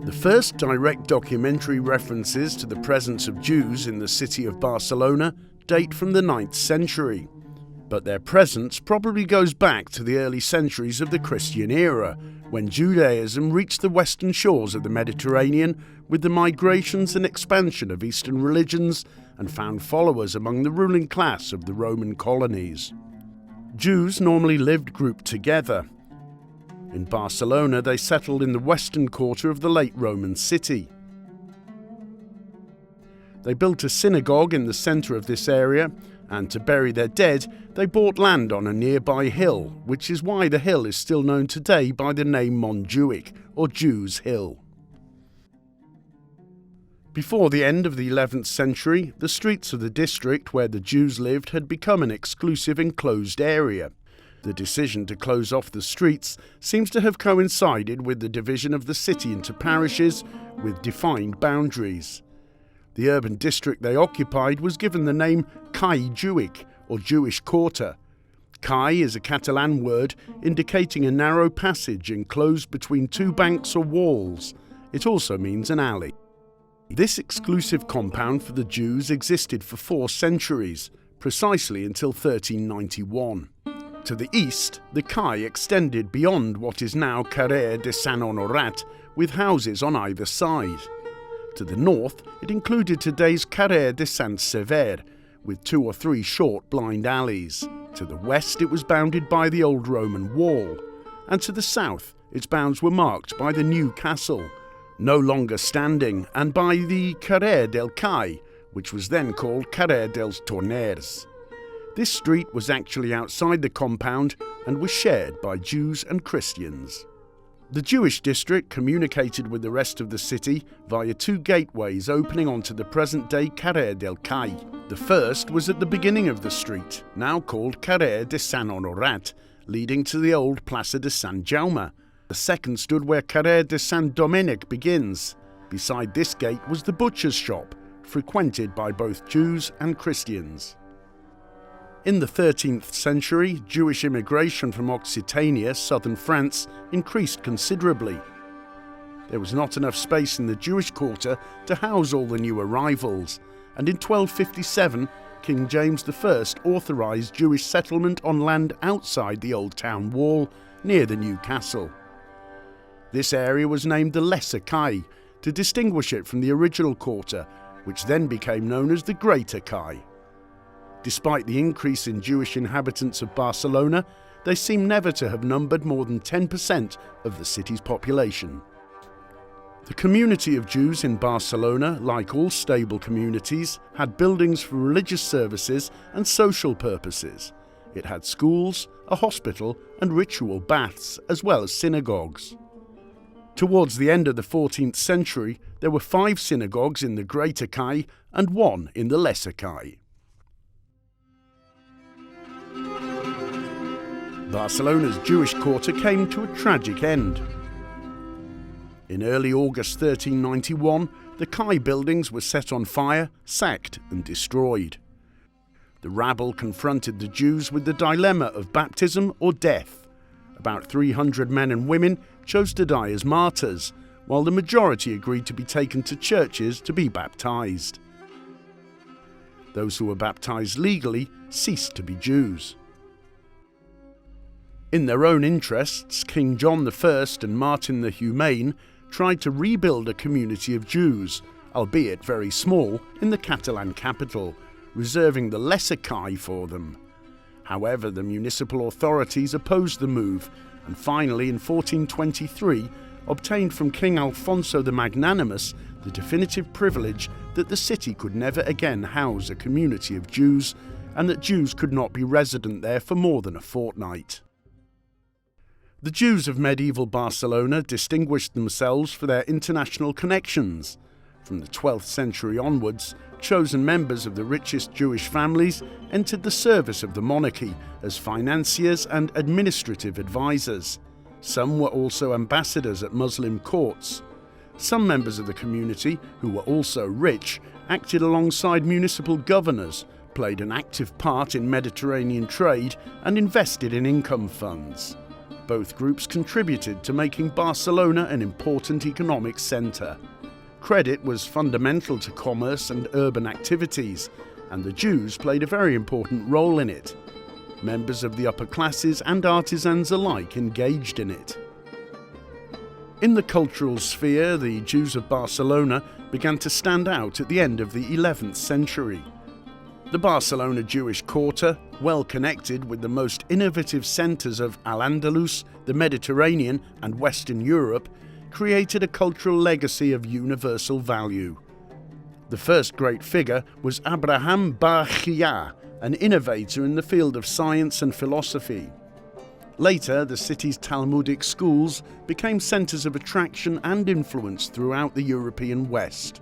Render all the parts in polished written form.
The first direct documentary references to the presence of Jews in the city of Barcelona date from the 9th century, but their presence probably goes back to the early centuries of the Christian era, when Judaism reached the western shores of the Mediterranean with the migrations and expansion of Eastern religions and found followers among the ruling class of the Roman colonies. Jews normally lived grouped together. In Barcelona, they settled in the western quarter of the late Roman city. They built a synagogue in the centre of this area, and to bury their dead, they bought land on a nearby hill, which is why the hill is still known today by the name Montjuic, or Jews' Hill. Before the end of the 11th century, the streets of the district where the Jews lived had become an exclusive enclosed area. The decision to close off the streets seems to have coincided with the division of the city into parishes with defined boundaries. The urban district they occupied was given the name Cai Juic, or Jewish Quarter. Cai is a Catalan word indicating a narrow passage enclosed between two banks or walls. It also means an alley. This exclusive compound for the Jews existed for 4 centuries, precisely until 1391. To the east, the Cai extended beyond what is now Carrer de Sant Honorat, with houses on either side. To the north, it included today's Carrer de Sant Sever, with 2 or 3 short blind alleys. To the west, it was bounded by the old Roman wall, and to the south, its bounds were marked by the new castle, no longer standing, and by the Carrer del Cai, which was then called Carrer dels Torners. This street was actually outside the compound and was shared by Jews and Christians. The Jewish district communicated with the rest of the city via 2 gateways opening onto the present-day Carrer del Cai. The first was at the beginning of the street, now called Carrer de Sant Honorat, leading to the old Plaça de Sant Jaume. The second stood where Carrer de Sant Domènec begins. Beside this gate was the butcher's shop, frequented by both Jews and Christians. In the 13th century, Jewish immigration from Occitania, southern France, increased considerably. There was not enough space in the Jewish quarter to house all the new arrivals, and in 1257, King James I authorised Jewish settlement on land outside the old town wall, near the new castle. This area was named the Lesser Cai, to distinguish it from the original quarter, which then became known as the Greater Cai. Despite the increase in Jewish inhabitants of Barcelona, they seem never to have numbered more than 10% of the city's population. The community of Jews in Barcelona, like all stable communities, had buildings for religious services and social purposes. It had schools, a hospital, and ritual baths, as well as synagogues. Towards the end of the 14th century, there were 5 synagogues in the Greater Cai and 1 in the Lesser Cai. Barcelona's Jewish quarter came to a tragic end. In early August 1391, the Cai buildings were set on fire, sacked and destroyed. The rabble confronted the Jews with the dilemma of baptism or death. About 300 men and women chose to die as martyrs, while the majority agreed to be taken to churches to be baptized. Those who were baptized legally ceased to be Jews. In their own interests, King John I and Martin the Humane tried to rebuild a community of Jews, albeit very small, in the Catalan capital, reserving the Lesser Cai for them. However, the municipal authorities opposed the move, and finally in 1423 obtained from King Alfonso the Magnanimous the definitive privilege that the city could never again house a community of Jews, and that Jews could not be resident there for more than a fortnight. The Jews of medieval Barcelona distinguished themselves for their international connections. From the 12th century onwards, chosen members of the richest Jewish families entered the service of the monarchy as financiers and administrative advisors. Some were also ambassadors at Muslim courts. Some members of the community, who were also rich, acted alongside municipal governors, played an active part in Mediterranean trade, and invested in income funds. Both groups contributed to making Barcelona an important economic centre. Credit was fundamental to commerce and urban activities, and the Jews played a very important role in it. Members of the upper classes and artisans alike engaged in it. In the cultural sphere, the Jews of Barcelona began to stand out at the end of the 11th century. The Barcelona Jewish quarter, well connected with the most innovative centres of Al-Andalus, the Mediterranean and Western Europe, created a cultural legacy of universal value. The first great figure was Abraham Bar Chia, an innovator in the field of science and philosophy. Later, the city's Talmudic schools became centres of attraction and influence throughout the European West.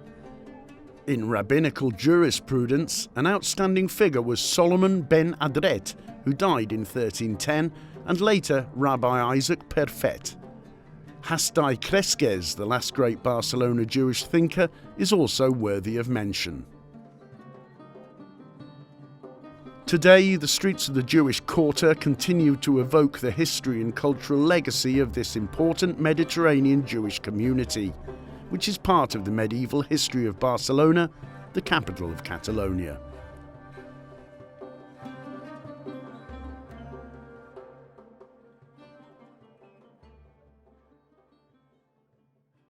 In rabbinical jurisprudence, an outstanding figure was Solomon ben Adret, who died in 1310, and later Rabbi Isaac Perfet. Hasdai Cresques, the last great Barcelona Jewish thinker, is also worthy of mention. Today, the streets of the Jewish quarter continue to evoke the history and cultural legacy of this important Mediterranean Jewish community, which is part of the medieval history of Barcelona, the capital of Catalonia.